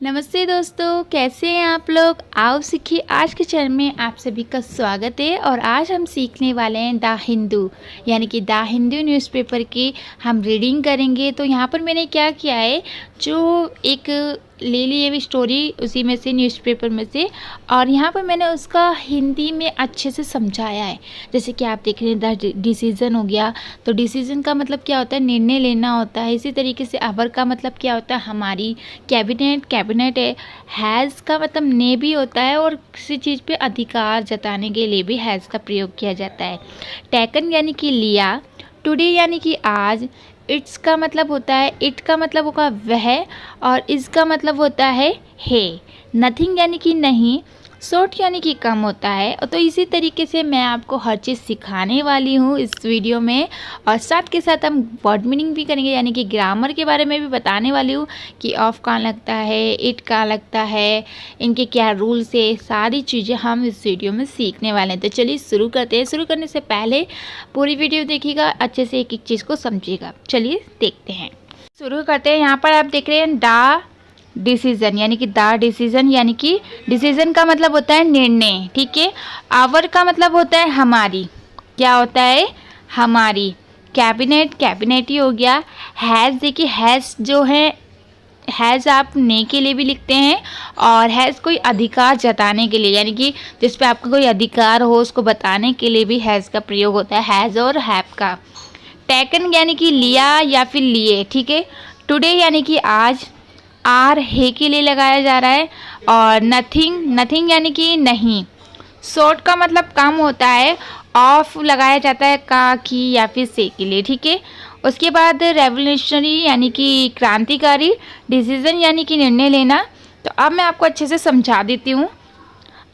नमस्ते दोस्तों, कैसे हैं आप लोग। आओ सीखिए। आज के चैनल में आप सभी का स्वागत है और आज हम सीखने वाले हैं द हिंदू यानी कि द हिंदू न्यूज़पेपर की हम रीडिंग करेंगे। तो यहाँ पर मैंने क्या किया है, जो एक ले ली है स्टोरी उसी में से, न्यूज़पेपर में से, और यहाँ पर मैंने उसका हिंदी में अच्छे से समझाया है। जैसे कि आप देख रहे हैं द डिसीज़न हो गया, तो डिसीज़न का मतलब क्या होता है, निर्णय लेना होता है। इसी तरीके से अवर का मतलब क्या होता है, हमारी। कैबिनेट है। हैज़ का मतलब ने भी होता है और किसी चीज़ पे अधिकार जताने के लिए भी हैज़ का प्रयोग किया जाता है। टेकन यानी कि लिया। टुडे यानी कि आज। इट्स का मतलब होता है, इट का मतलब होगा वह, और इसका मतलब होता है नथिंग यानी कि नहीं। शॉर्ट यानी कि कम होता है। तो इसी तरीके से मैं आपको हर चीज़ सिखाने वाली हूँ इस वीडियो में, और साथ के साथ हम वर्ड मीनिंग भी करेंगे, यानी कि ग्रामर के बारे में भी बताने वाली हूँ कि ऑफ कहाँ लगता है, इट कहाँ लगता है, इनके क्या रूल्स है। सारी चीज़ें हम इस वीडियो में सीखने वाले हैं। तो चलिए शुरू करते हैं। शुरू करने से पहले पूरी वीडियो देखिएगा, अच्छे से एक एक चीज़ को समझिएगा। चलिए देखते हैं, शुरू करते हैं। यहाँ पर आप देख रहे हैं द डिसीजन यानी कि द डिसीजन यानी कि डिसीजन का मतलब होता है निर्णय, ठीक है। आवर का मतलब होता है हमारी, क्या होता है, हमारी। कैबिनेट ही हो गया। हैज़, देखिए हैज़ जो है, हैज़ आप ने के लिए भी लिखते हैं, और हैज़ कोई अधिकार जताने के लिए, यानी कि जिस पे आपका कोई अधिकार हो उसको बताने के लिए भी हैज़ का प्रयोग होता है, हैज़ और हैव का। टेकन यानी कि लिया या फिर लिए, ठीक है। टुडे यानी कि आज, आर हे के लिए लगाया जा रहा है, और नथिंग यानी कि नहीं। शॉर्ट का मतलब कम होता है, ऑफ लगाया जाता है का, की या फिर से के लिए, ठीक है। उसके बाद रेवोल्यूशनरी यानी कि क्रांतिकारी। डिसीजन यानी कि निर्णय लेना। तो अब मैं आपको अच्छे से समझा देती हूँ।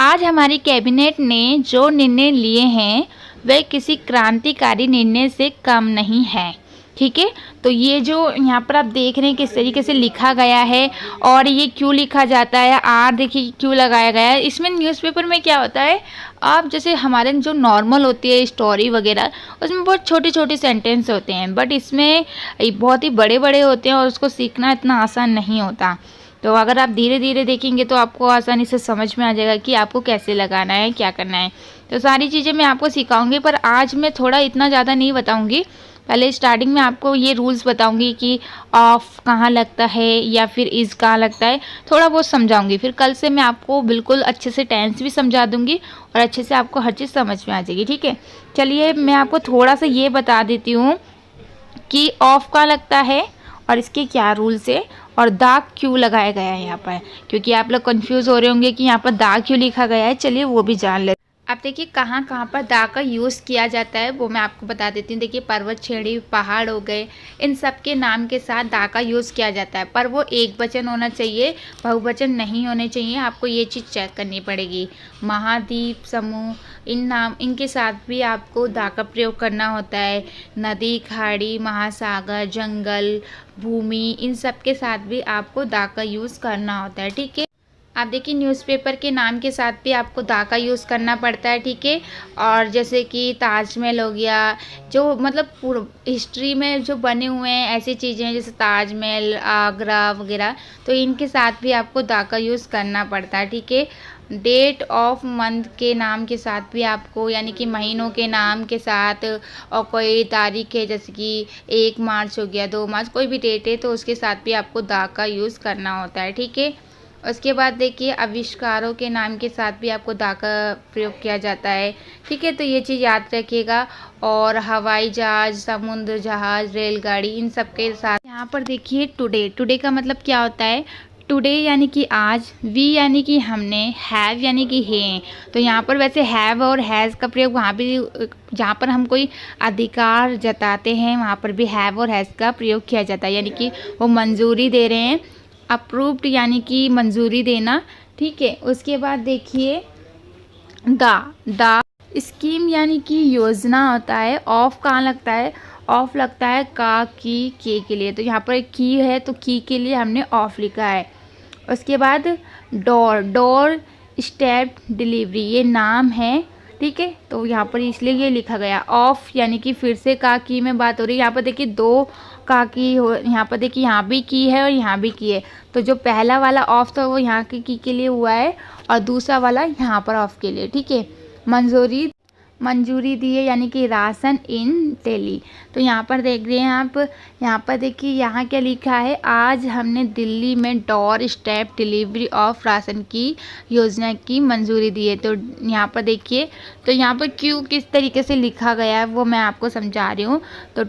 आज हमारी कैबिनेट ने जो निर्णय लिए हैं वे किसी क्रांतिकारी निर्णय से कम नहीं है, ठीक है। तो ये जो यहाँ पर आप देख रहे हैं किस तरीके से लिखा गया है, और ये क्यों लिखा जाता है, आर देखिए क्यों लगाया गया है। इसमें न्यूज़पेपर में क्या होता है, आप जैसे हमारे जो नॉर्मल होती है स्टोरी वगैरह, उसमें बहुत छोटे छोटे सेंटेंस होते हैं, बट इसमें बहुत ही बड़े बड़े होते हैं और उसको सीखना इतना आसान नहीं होता। तो अगर आप धीरे धीरे देखेंगे तो आपको आसानी से समझ में आ जाएगा कि आपको कैसे लगाना है, क्या करना है। तो सारी चीज़ें मैं आपको सिखाऊंगी, पर आज मैं थोड़ा इतना ज़्यादा नहीं बताऊंगी। पहले स्टार्टिंग में आपको ये रूल्स बताऊंगी कि ऑफ कहाँ लगता है या फिर इज़ कहाँ लगता है, थोड़ा बहुत समझाऊंगी। फिर कल से मैं आपको बिल्कुल अच्छे से टेंस भी समझा दूंगी और अच्छे से आपको हर चीज़ समझ में आ जाएगी, ठीक है। चलिए मैं आपको थोड़ा सा ये बता देती हूँ कि ऑफ कहाँ लगता है और इसके क्या रूल्स है, और दा क्यों लगाया गया है यहाँ पर, क्योंकि आप लोग कंफ्यूज हो रहे होंगे कि यहाँ पर दा क्यों लिखा गया है। चलिए वो भी जान लेते। आप देखिए कहाँ कहाँ पर दा का यूज़ किया जाता है वो मैं आपको बता देती हूँ। देखिए पर्वत श्रेणी, पहाड़ हो गए, इन सब के नाम के साथ दा का यूज़ किया जाता है, पर वो एक वचन होना चाहिए, बहुवचन नहीं होने चाहिए। आपको ये चीज़ चेक करनी पड़ेगी। महाद्वीप, समूह, इन नाम, इनके साथ भी आपको दा का प्रयोग करना होता है। नदी, खाड़ी, महासागर, जंगल, भूमि, इन सब के साथ भी आपको दा का यूज़ करना होता है, ठीक है। आप देखिए न्यूज़पेपर के नाम के साथ भी आपको दा का यूज़ करना पड़ता है, ठीक है। और जैसे कि ताजमहल हो गया, जो मतलब पूरा हिस्ट्री में जो बने हुए हैं ऐसी चीज़ें हैं जैसे ताजमहल, आगरा वगैरह, तो इनके साथ भी आपको दा का यूज़ करना पड़ता है, ठीक है। डेट ऑफ मंथ के नाम के साथ भी आपको, यानी कि महीनों के नाम के साथ, और कोई तारीख है जैसे कि 1 मार्च हो गया, 2 मार्च, कोई भी डेट है तो उसके साथ भी आपको दा का यूज़ करना होता है, ठीक है। उसके बाद देखिए आविष्कारों के नाम के साथ भी आपको दा का प्रयोग किया जाता है, ठीक है। तो ये चीज़ याद रखिएगा। और हवाई जहाज़, समुद्र जहाज़, रेलगाड़ी, इन सब के साथ यहाँ पर देखिए टुडे का मतलब क्या होता है, टुडे यानी कि आज, वी यानी कि हमने, हैव यानी कि हैं। तो यहाँ पर वैसे हैव और हैज़ का प्रयोग वहाँ भी, जहाँ पर हम कोई अधिकार जताते हैं वहाँ पर भी हैव और हैज़ का प्रयोग किया जाता है, यानी कि वो मंजूरी दे रहे हैं। अप्रूव्ड यानी कि मंजूरी देना, ठीक है। उसके बाद देखिए द स्कीम यानी कि योजना होता है। ऑफ कहाँ लगता है, ऑफ लगता है का, की, के लिए। तो यहाँ पर की है तो की के लिए हमने ऑफ लिखा है। उसके बाद डोर स्टेप डिलीवरी, ये नाम है, ठीक है। तो यहाँ पर इसलिए ये लिखा गया। ऑफ यानी कि फिर से का, की में बात हो रही है। यहाँ पर देखिए 2 का की हो, यहाँ पर देखिए यहाँ भी की है और यहाँ भी की है। तो जो पहला वाला ऑफ था वो यहाँ की के लिए हुआ है और दूसरा वाला यहाँ पर ऑफ के लिए, ठीक है। मंजूरी दी है यानी कि राशन इन दिल्ली। तो यहाँ पर देख रहे हैं आप, यहाँ पर देखिए यहाँ क्या लिखा है, आज हमने दिल्ली में door step delivery of ration की योजना की मंजूरी दी है। तो यहाँ पर देखिए, तो यहाँ पर क्यों किस तरीके से लिखा गया है वो मैं आपको समझा रही हूँ। तो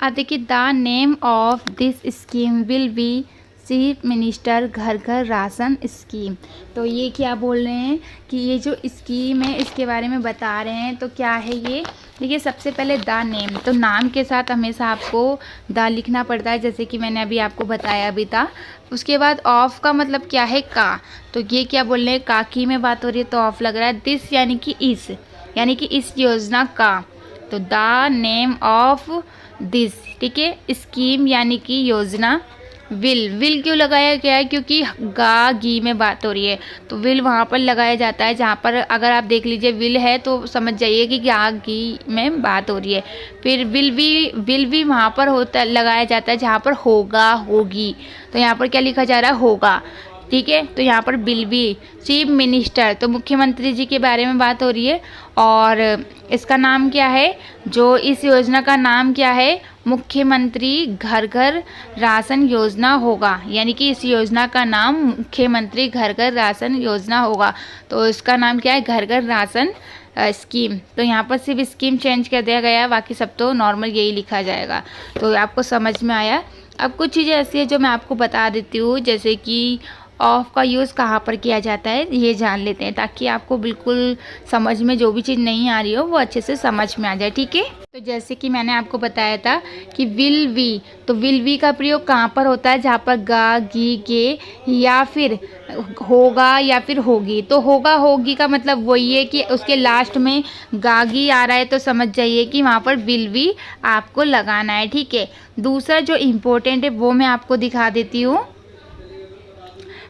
अब देखिए, the name of this scheme will be chief minister घर घर राशन स्कीम। तो ये क्या बोल रहे हैं कि ये जो स्कीम है इसके बारे में बता रहे हैं। तो क्या है ये, देखिए सबसे पहले द नेम, तो नाम के साथ हमेशा आपको द लिखना पड़ता है, जैसे कि मैंने अभी आपको बताया भी था। उसके बाद ऑफ का मतलब क्या है, का। तो ये क्या बोल रहे हैं, का की में बात हो रही है तो ऑफ लग रहा है। दिस यानी कि इस, यानी कि इस योजना का। तो द नेम ऑफ दिस, ठीक है, स्कीम यानी कि योजना। विल क्यों लगाया गया है, क्योंकि गा गी में बात हो रही है तो विल वहाँ पर लगाया जाता है जहाँ पर, अगर आप देख लीजिए विल है तो समझ जाइए कि गा गी में बात हो रही है। फिर विल भी वहाँ पर होता लगाया जाता है जहाँ पर होगा होगी। तो यहाँ पर क्या लिखा जा रहा है, होगा, ठीक है। तो यहाँ पर बिल भी, चीफ मिनिस्टर तो मुख्यमंत्री जी के बारे में बात हो रही है। और इसका नाम क्या है, जो इस योजना का नाम क्या है, मुख्यमंत्री घर घर राशन योजना होगा, यानी कि इस योजना का नाम मुख्यमंत्री घर घर राशन योजना होगा। तो इसका नाम क्या है, घर घर राशन स्कीम। तो यहाँ पर सिर्फ स्कीम चेंज कर दिया गया है, बाकी सब तो नॉर्मल यही लिखा जाएगा। तो आपको समझ में आया। अब कुछ चीज़ें ऐसी है जो मैं आपको बता देती हूँ, जैसे कि ऑफ का यूज़ कहाँ पर किया जाता है ये जान लेते हैं, ताकि आपको बिल्कुल समझ में जो भी चीज़ नहीं आ रही हो वो अच्छे से समझ में आ जाए, ठीक है। तो जैसे कि मैंने आपको बताया था कि विल वी, तो विल वी का प्रयोग कहाँ पर होता है, जहाँ पर गा गी गे या फिर होगा या फिर होगी। तो होगा होगी का मतलब वही है कि उसके लास्ट में गागी आ रहा है तो समझ जाइए कि वहाँ पर विल वी आपको लगाना है, ठीक है। दूसरा जो इम्पोर्टेंट है वो मैं आपको दिखा देती हूँ,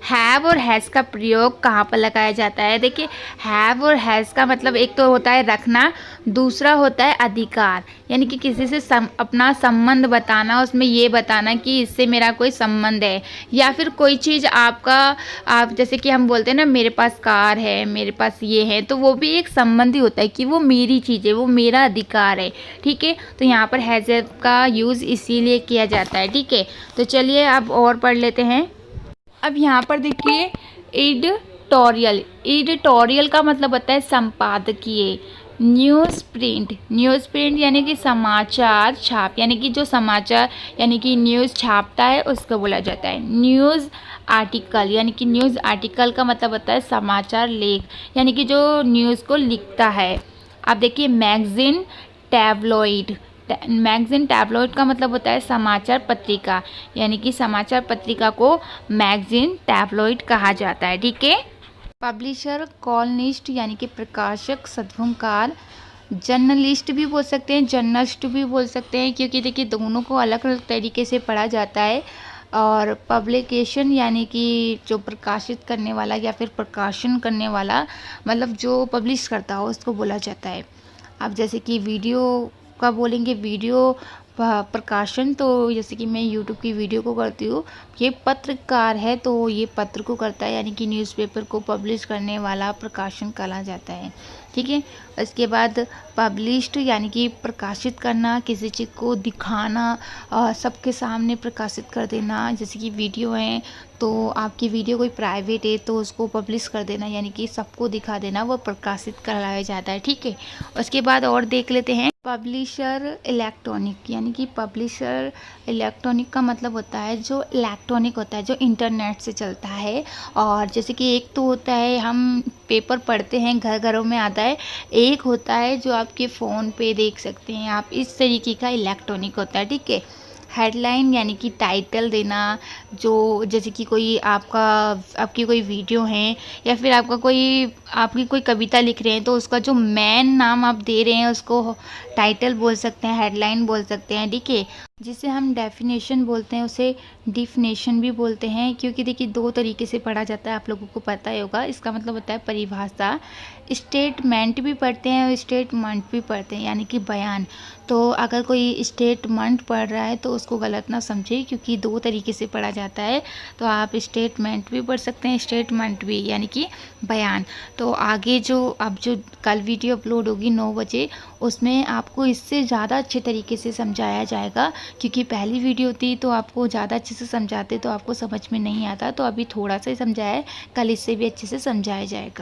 हैव और हैज़ का प्रयोग कहाँ पर लगाया जाता है। देखिए, हैव और हैज़ का मतलब एक तो होता है रखना, दूसरा होता है अधिकार, यानी कि किसी से अपना संबंध बताना, उसमें ये बताना कि इससे मेरा कोई संबंध है, या फिर कोई चीज़ आप जैसे कि हम बोलते हैं ना, मेरे पास कार है, मेरे पास ये है, तो वो भी एक संबंध ही होता है कि वो मेरी चीज़ है, वो मेरा अधिकार है, ठीक है। तो यहाँ पर हैज़ का यूज़ इसीलिए किया जाता है, ठीक है। तो चलिए अब और पढ़ लेते हैं। अब यहाँ पर देखिए, एडिटोरियल का मतलब होता है संपादकीय। न्यूज़ प्रिंट यानी कि समाचार छाप, यानी कि जो समाचार यानी कि न्यूज़ छापता है उसको बोला जाता है। न्यूज़ आर्टिकल, यानी कि न्यूज़ आर्टिकल का मतलब होता है समाचार लेख, यानी कि जो न्यूज़ को लिखता है। आप देखिए, मैगजीन टैबलॉइड का मतलब होता है समाचार पत्रिका, यानी कि समाचार पत्रिका को मैगजीन टैबलॉइड कहा जाता है, ठीक है। पब्लिशर कॉलनिस्ट यानी कि प्रकाशक, सद्भुमकार, जर्नलिस्ट भी बोल सकते हैं, जर्नलिस्ट भी बोल सकते हैं, क्योंकि देखिए दोनों को अलग अलग तरीके से पढ़ा जाता है। और पब्लिकेशन यानी कि जो प्रकाशित करने वाला या फिर प्रकाशन करने वाला, मतलब जो पब्लिश करता हो उसको बोला जाता है। अब जैसे कि वीडियो का बोलेंगे, वीडियो प्रकाशन, तो जैसे कि मैं यूट्यूब की वीडियो को करती हूँ, ये पत्रकार है तो ये पत्र को करता है, यानी कि न्यूज़पेपर को पब्लिश करने वाला प्रकाशन कहा जाता है, ठीक है। इसके बाद पब्लिश्ड यानी कि प्रकाशित करना, किसी चीज़ को दिखाना, सबके सामने प्रकाशित कर देना। जैसे कि वीडियो है तो आपकी वीडियो कोई प्राइवेट है तो उसको पब्लिश कर देना, यानी कि सबको दिखा देना, वो प्रकाशित कराया जाता है, ठीक है। उसके बाद और देख लेते हैं पब्लिशर इलेक्ट्रॉनिक, यानी कि पब्लिशर इलेक्ट्रॉनिक का मतलब होता है जो इलेक्ट्रॉनिक होता है, जो इंटरनेट से चलता है। और जैसे कि एक तो होता है हम पेपर पढ़ते हैं, घर घरों में आता है, एक होता है जो आपके फ़ोन पे देख सकते हैं आप, इस तरीके का इलेक्ट्रॉनिक होता है, ठीक है। हेडलाइन यानी कि टाइटल देना, जो जैसे कि कोई आपकी कोई वीडियो है या फिर आपकी कोई कविता लिख रहे हैं तो उसका जो मेन नाम आप दे रहे हैं उसको टाइटल बोल सकते हैं, हेडलाइन बोल सकते हैं, ठीक है। जिसे हम डेफिनेशन बोलते हैं, उसे डिफिनेशन भी बोलते हैं, क्योंकि देखिए 2 तरीके से पढ़ा जाता है, आप लोगों को पता ही होगा। इसका मतलब होता है परिभाषा। स्टेटमेंट भी पढ़ते हैं और स्टेटमेंट भी पढ़ते हैं, यानी कि बयान। तो अगर कोई स्टेटमेंट पढ़ रहा है तो उसको गलत ना समझे, क्योंकि 2 तरीके से पढ़ा जाता है। तो आप स्टेटमेंट भी पढ़ सकते हैं, स्टेटमेंट भी, यानी कि बयान। तो आगे जो कल वीडियो अपलोड होगी 9 बजे, उसमें आपको इससे ज़्यादा अच्छे तरीके से समझाया जाएगा, क्योंकि पहली वीडियो थी तो आपको ज़्यादा अच्छे से समझाते तो आपको समझ में नहीं आता। तो अभी थोड़ा सा ही समझाया है, कल इससे भी अच्छे से समझाया जाएगा।